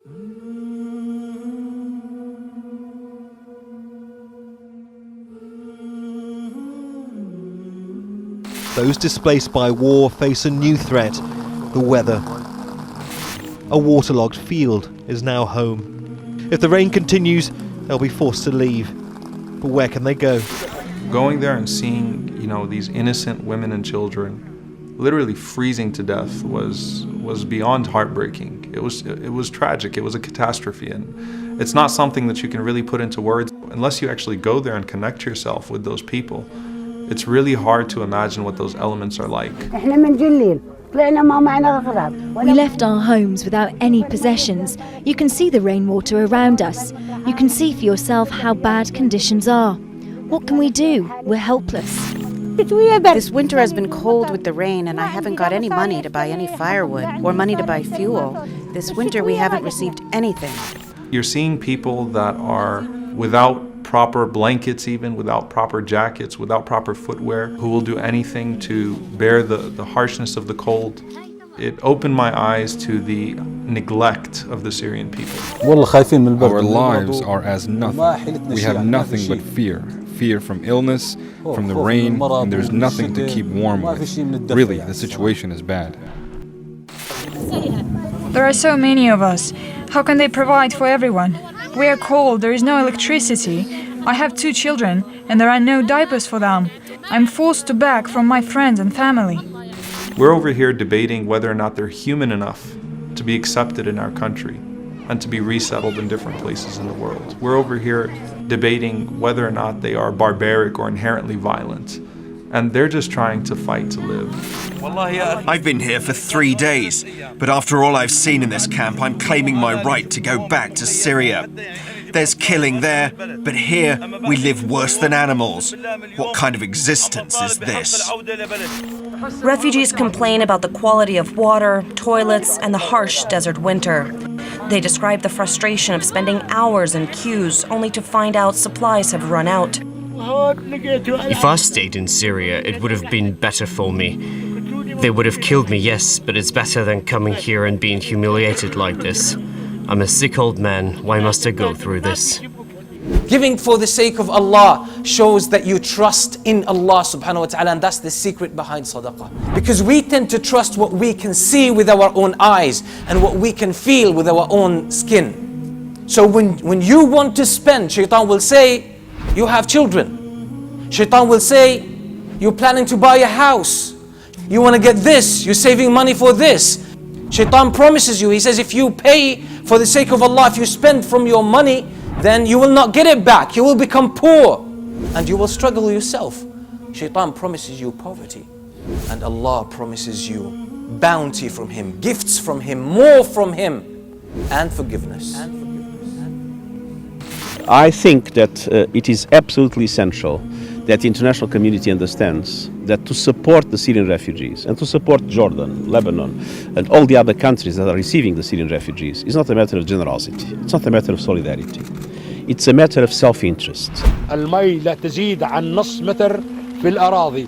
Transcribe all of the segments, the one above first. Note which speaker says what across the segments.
Speaker 1: Those displaced by war face a new threat, the weather. A waterlogged field is now home. If the rain continues, they'll be forced to leave. But where can they go?
Speaker 2: Going there and seeing, these innocent women and children literally freezing to death was beyond heartbreaking. It was tragic. It was a catastrophe, and it's not something that you can really put into words unless you actually go there and connect yourself with those people. It's really hard to imagine what those elements are like.
Speaker 3: We left our homes without any possessions. You can see the rainwater around us. You can see for yourself how bad conditions are. What can we do? We're helpless.
Speaker 4: This winter has been cold with the rain, and I haven't got any money to buy any firewood or money to buy fuel. This winter we haven't received anything.
Speaker 2: You're seeing people that are without proper blankets, even without proper jackets, without proper footwear, who will do anything to bear the harshness of the cold. It opened my eyes to the neglect of the Syrian people.
Speaker 5: Our lives are as nothing. We have nothing but fear. Fear from illness, from the rain, and there's nothing to keep warm with. Really, the situation is bad.
Speaker 6: There are so many of us. How can they provide for everyone? We are cold, there is no electricity. I have 2 children, and there are no diapers for them. I'm forced to beg from my friends and family.
Speaker 2: We're over here debating whether or not they're human enough to be accepted in our country and to be resettled in different places in the world. We're over here debating whether or not they are barbaric or inherently violent. And they're just trying to fight to live.
Speaker 7: I've been here for 3 days, but after all I've seen in this camp, I'm claiming my right to go back to Syria. There's killing there, but here we live worse than animals. What kind of existence is this?
Speaker 8: Refugees complain about the quality of water, toilets, and the harsh desert winter. They describe the frustration of spending hours in queues only to find out supplies have run out.
Speaker 9: If I stayed in Syria, it would have been better for me. They would have killed me, yes, but it's better than coming here and being humiliated like this. I'm a sick old man. Why must I go through this?
Speaker 10: Giving for the sake of Allah shows that you trust in Allah subhanahu wa ta'ala, and that's the secret behind sadaqah. Because we tend to trust what we can see with our own eyes and what we can feel with our own skin. So when you want to spend, shaitan will say, you have children. Shaitan will say, you're planning to buy a house. You want to get this, you're saving money for this. Shaitan promises you, he says, if you pay for the sake of Allah, if you spend from your money, then you will not get it back. You will become poor and you will struggle yourself. Shaitan promises you poverty, and Allah promises you bounty from Him, gifts from Him, more from Him, and forgiveness.
Speaker 11: I think that it is absolutely essential that the international community understands that to support the Syrian refugees and to support Jordan, Lebanon, and all the other countries that are receiving the Syrian refugees is not a matter of generosity. It's not a matter of solidarity. It's a matter of self-interest.
Speaker 12: المي لا تزيد عن نص متر في الأراضي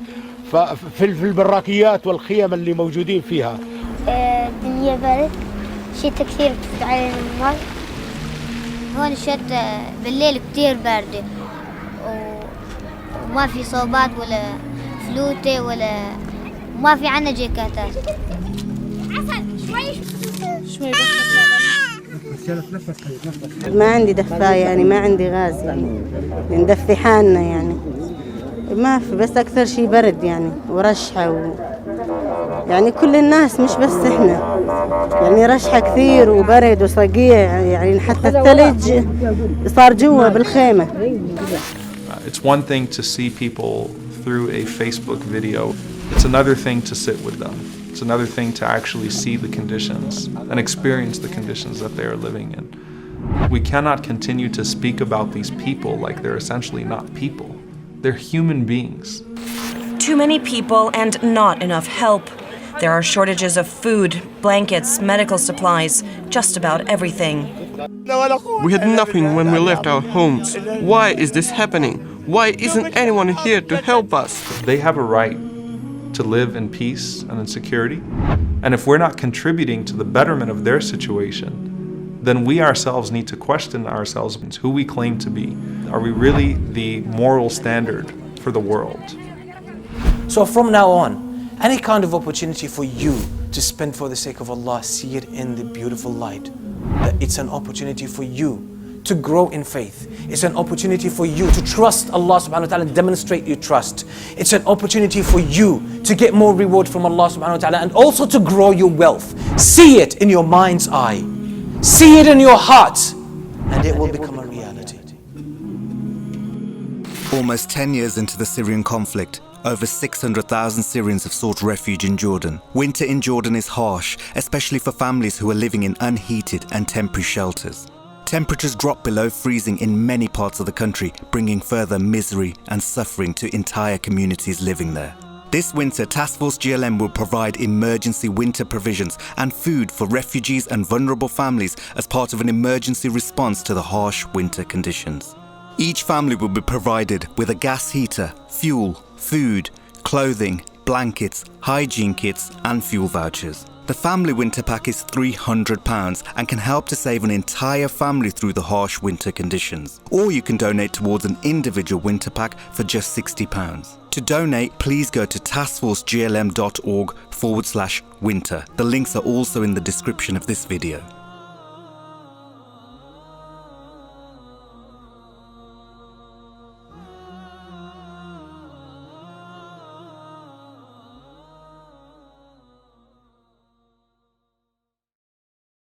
Speaker 12: في البراكيات والخيم اللي موجودين فيها.
Speaker 13: الدنيا برد، شتاء كثير بتفوت علينا المي. هون الشتاء بالليل كثير باردة وما في صوبات ولا فلوتة وما في عنا جاكيتات. شوي
Speaker 14: ما عندي دفاية يعني، ما عندي غاز يعني ندفي حالنا يعني، ما في، بس أكثر شيء برد يعني ورشحة يعني كل الناس مش بس إحنا يعني، رشحة كثير وبرد وصقيع يعني، حتى الثلج صار جوا بالخيمة.
Speaker 2: It's one thing to see people through a Facebook video. It's another thing to sit with them. It's another thing to actually see the conditions and experience the conditions that they are living in. We cannot continue to speak about these people like they're essentially not people. They're human beings.
Speaker 8: Too many people and not enough help. There are shortages of food, blankets, medical supplies, just about everything.
Speaker 15: We had nothing when we left our homes. Why is this happening? Why isn't anyone here to help us?
Speaker 2: They have a right to live in peace and in security. And if we're not contributing to the betterment of their situation, then we ourselves need to question ourselves who we claim to be. Are we really the moral standard for the world?
Speaker 10: So from now on, any kind of opportunity for you to spend for the sake of Allah, see it in the beautiful light. That it's an opportunity for you to grow in faith. It's an opportunity for you to trust Allah subhanahu wa ta'ala and demonstrate your trust. It's an opportunity for you to get more reward from Allah subhanahu wa ta'ala and also to grow your wealth. See it in your mind's eye. See it in your heart, and it will become a reality.
Speaker 16: Almost 10 years into the Syrian conflict, over 600,000 Syrians have sought refuge in Jordan. Winter in Jordan is harsh, especially for families who are living in unheated and temporary shelters. Temperatures drop below freezing in many parts of the country, bringing further misery and suffering to entire communities living there. This winter, Task Force GLM will provide emergency winter provisions and food for refugees and vulnerable families as part of an emergency response to the harsh winter conditions. Each family will be provided with a gas heater, fuel, food, clothing, blankets, hygiene kits and fuel vouchers. The family winter pack is £300 and can help to save an entire family through the harsh winter conditions. Or you can donate towards an individual winter pack for just £60. To donate, please go to taskforceglm.org/winter. The links are also in the description of this video.